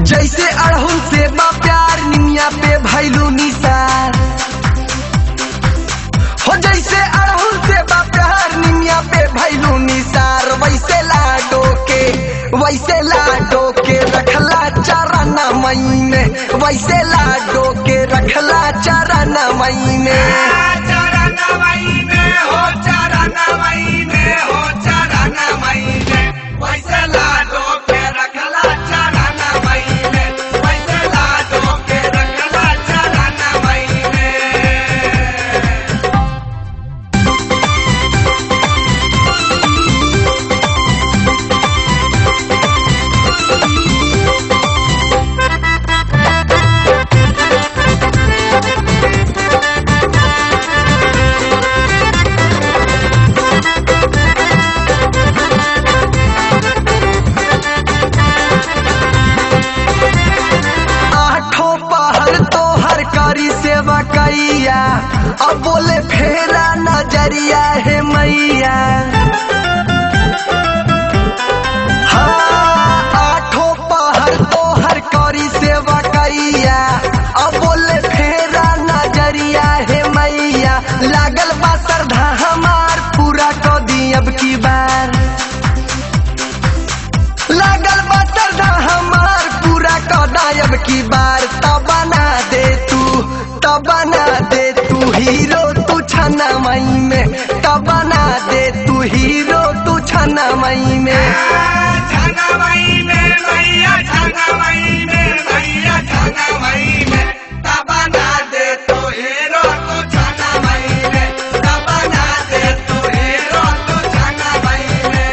जैसे अड़हुल से बा प्यार निमिया पे भैलू निसार हो, जैसे अड़हुल से बा प्यार निमिया पे भैलू निसार, वैसे लाडो के रखला चरण मई में, वैसे लाडो के रखला चरण मई में, चरण मई में हो, चरण मई में हो, चरण मई में, वैसे लाडो के रखला चरण मई में, वैसे लाडो के रखला चरण मई में। सेवा कैया अब बोले फेरा नजरिया है मैया, हाँ आठों पहर तो हर करी सेवा कैया अब बोले फेरा नजरिया है मैया, लागल बा श्रद्धा हमार पूरा कर दी अब की बार, लागल बा श्रद्धा हमार पूरा कर दी अब की बार, तब बना दे तू हीरो तू छना मई में, तब बना दे तू हीरो तू छना मई में, छना मई में मैया, छना मई में मैया, छना मई में, तब बना दे तू हीरो तू छना मई में, तब बना दे तू हीरो तू छना मई में।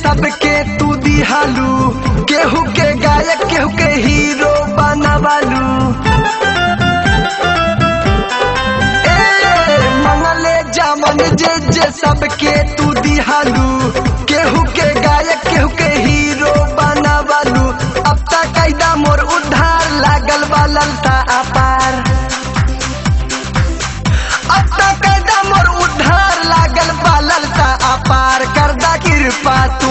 सबके तू दिहालू, केहू के गायक केहू के हीरो बनवालू, मंगले जामन जे सबके तू दिहालू, केहू के गायक केहू के हीरो बनवालू, अब तक कैदा मोर उद्धार लागल बा ललता अपार, अब तक कैदा मोर उद्धार लागल बा ललता अपार, करदा कृपा तू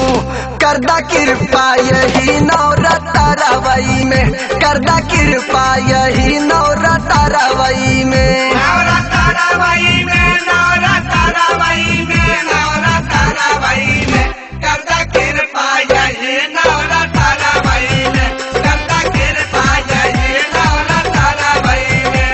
करदा कृपा यही नवरात्रवई में, करदा कृपा यही नवरात्रवई में, नवरात्रवई में, नवरात्रवई में, नवरात्रवई में, करदा कृपा यही नवरात्रवई में, करदा कृपा यही नवरात्रवई में।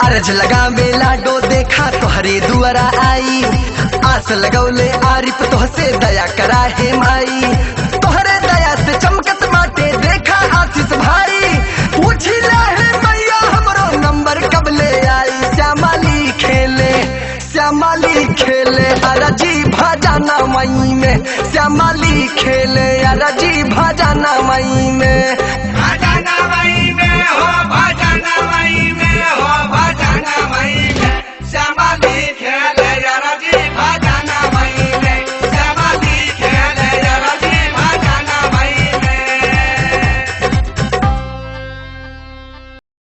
अर्ज लगा बेला डो देखा तोहरे दुआरा आई, आस लगौले आरिफ तोहसे दया करा है माई, तोहरे दया से चमकत बाटे देखा आशीष भाई, पूछिला है मैया हमरो नंबर कब ले आई, श्यामाली खेले अरजी भजाना मई में, श्यामाली खेले अरजी भजाना मई में।